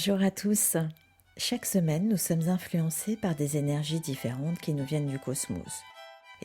Bonjour à tous. Chaque semaine, nous sommes influencés par des énergies différentes qui nous viennent du cosmos.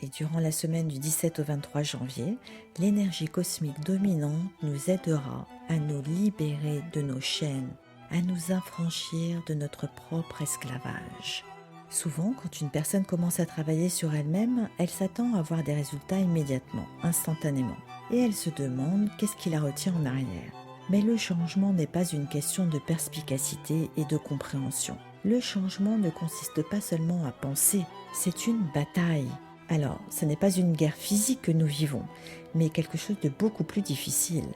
Et durant la semaine du 17 au 23 janvier, l'énergie cosmique dominante nous aidera à nous libérer de nos chaînes, à nous affranchir de notre propre esclavage. Souvent, quand une personne commence à travailler sur elle-même, elle s'attend à voir des résultats immédiatement, instantanément. Et elle se demande qu'est-ce qui la retient en arrière. Mais le changement n'est pas une question de perspicacité et de compréhension. Le changement ne consiste pas seulement à penser, c'est une bataille. Alors, ce n'est pas une guerre physique que nous vivons, mais quelque chose de beaucoup plus difficile.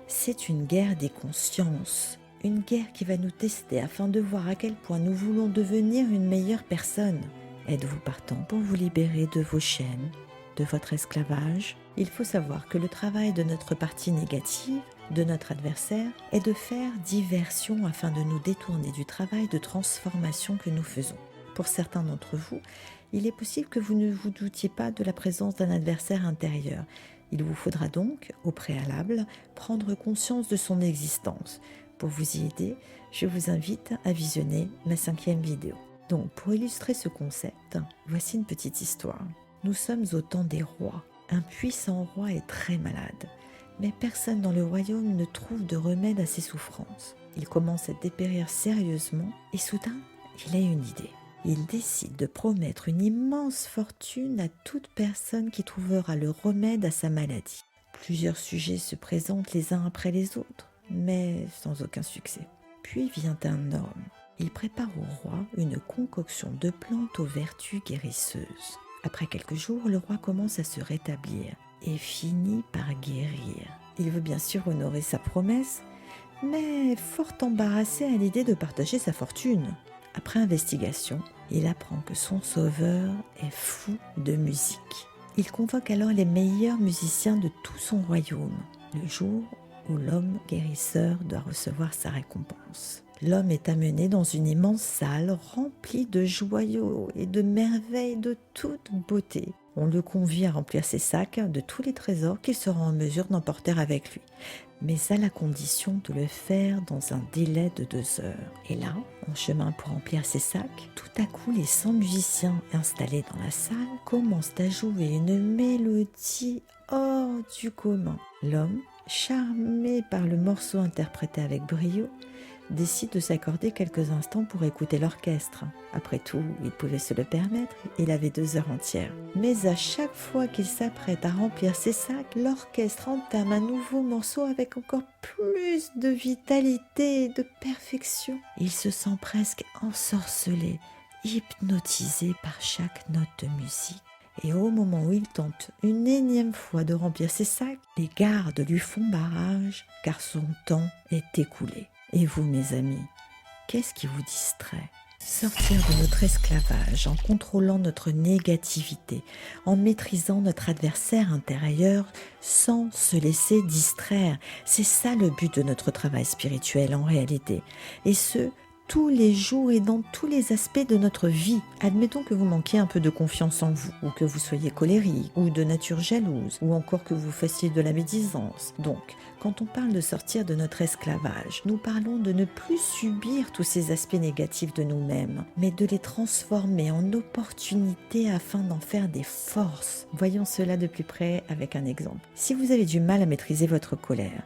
C'est une guerre des consciences, une guerre qui va nous tester afin de voir à quel point nous voulons devenir une meilleure personne. Êtes-vous partant pour vous libérer de vos chaînes, de votre esclavage ? Il faut savoir que le travail de notre partie négative, de notre adversaire, est de faire diversion afin de nous détourner du travail de transformation que nous faisons. Pour certains d'entre vous, il est possible que vous ne vous doutiez pas de la présence d'un adversaire intérieur. Il vous faudra donc, au préalable, prendre conscience de son existence. Pour vous y aider, je vous invite à visionner ma 5e vidéo. Donc, pour illustrer ce concept, voici une petite histoire. Nous sommes au temps des rois. Un puissant roi est très malade, mais personne dans le royaume ne trouve de remède à ses souffrances. Il commence à dépérir sérieusement et soudain, il a une idée. Il décide de promettre une immense fortune à toute personne qui trouvera le remède à sa maladie. Plusieurs sujets se présentent les uns après les autres, mais sans aucun succès. Puis vient un homme. Il prépare au roi une concoction de plantes aux vertus guérisseuses. Après quelques jours, le roi commence à se rétablir et finit par guérir. Il veut bien sûr honorer sa promesse, mais fort embarrassé à l'idée de partager sa fortune. Après investigation, il apprend que son sauveur est fou de musique. Il convoque alors les meilleurs musiciens de tout son royaume, le jour où l'homme guérisseur doit recevoir sa récompense. L'homme est amené dans une immense salle remplie de joyaux et de merveilles de toute beauté. On le convie à remplir ses sacs de tous les trésors qu'il sera en mesure d'emporter avec lui, mais à la condition de le faire dans un délai de 2 heures. Et là, en chemin pour remplir ses sacs, tout à coup les 100 musiciens installés dans la salle commencent à jouer une mélodie hors du commun. L'homme, charmé par le morceau interprété avec brio, décide de s'accorder quelques instants pour écouter l'orchestre. Après tout, il pouvait se le permettre, il avait 2 heures entières. Mais à chaque fois qu'il s'apprête à remplir ses sacs, l'orchestre entame un nouveau morceau avec encore plus de vitalité et de perfection. Il se sent presque ensorcelé, hypnotisé par chaque note de musique. Et au moment où il tente une énième fois de remplir ses sacs, les gardes lui font barrage car son temps est écoulé. Et vous, mes amis, qu'est-ce qui vous distrait ? Sortir de notre esclavage en contrôlant notre négativité, en maîtrisant notre adversaire intérieur sans se laisser distraire. C'est ça le but de notre travail spirituel en réalité. Et ce, tous les jours et dans tous les aspects de notre vie. Admettons que vous manquiez un peu de confiance en vous, ou que vous soyez colérique, ou de nature jalouse, ou encore que vous fassiez de la médisance. Donc, quand on parle de sortir de notre esclavage, nous parlons de ne plus subir tous ces aspects négatifs de nous-mêmes, mais de les transformer en opportunités afin d'en faire des forces. Voyons cela de plus près avec un exemple. Si vous avez du mal à maîtriser votre colère,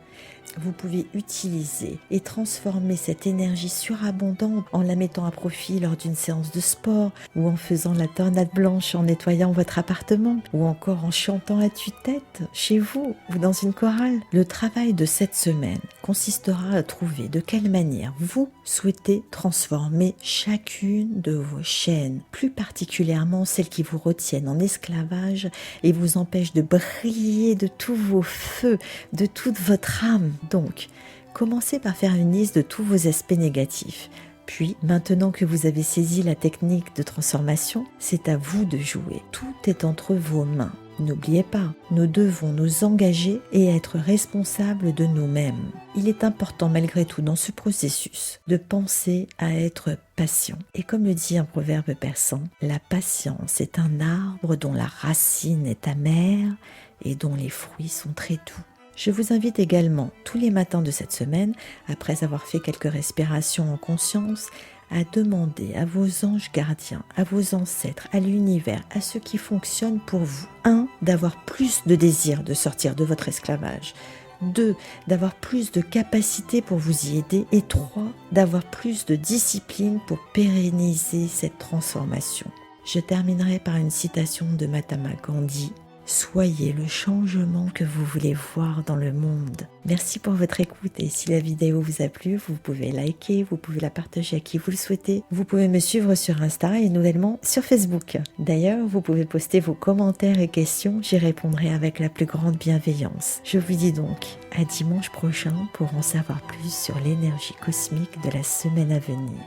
vous pouvez utiliser et transformer cette énergie surabondante en la mettant à profit lors d'une séance de sport ou en faisant la tornade blanche en nettoyant votre appartement ou encore en chantant à tue-tête chez vous ou dans une chorale. Le travail de cette semaine consistera à trouver de quelle manière vous souhaitez transformer chacune de vos chaînes, plus particulièrement celles qui vous retiennent en esclavage et vous empêchent de briller de tous vos feux, de toute votre âme. Donc, commencez par faire une liste de tous vos aspects négatifs. Puis, maintenant que vous avez saisi la technique de transformation, c'est à vous de jouer. Tout est entre vos mains. N'oubliez pas, nous devons nous engager et être responsables de nous-mêmes. Il est important malgré tout dans ce processus de penser à être patient. Et comme le dit un proverbe persan, la patience est un arbre dont la racine est amère et dont les fruits sont très doux. Je vous invite également tous les matins de cette semaine, après avoir fait quelques respirations en conscience, à demander à vos anges gardiens, à vos ancêtres, à l'univers, à ceux qui fonctionnent pour vous. 1. D'avoir plus de désir de sortir de votre esclavage. 2. D'avoir plus de capacité pour vous y aider. Et 3. D'avoir plus de discipline pour pérenniser cette transformation. Je terminerai par une citation de Mahatma Gandhi. Soyez le changement que vous voulez voir dans le monde. Merci pour votre écoute et si la vidéo vous a plu, vous pouvez liker, vous pouvez la partager à qui vous le souhaitez. Vous pouvez me suivre sur Insta et nouvellement sur Facebook. D'ailleurs, vous pouvez poster vos commentaires et questions, j'y répondrai avec la plus grande bienveillance. Je vous dis donc à dimanche prochain pour en savoir plus sur l'énergie cosmique de la semaine à venir.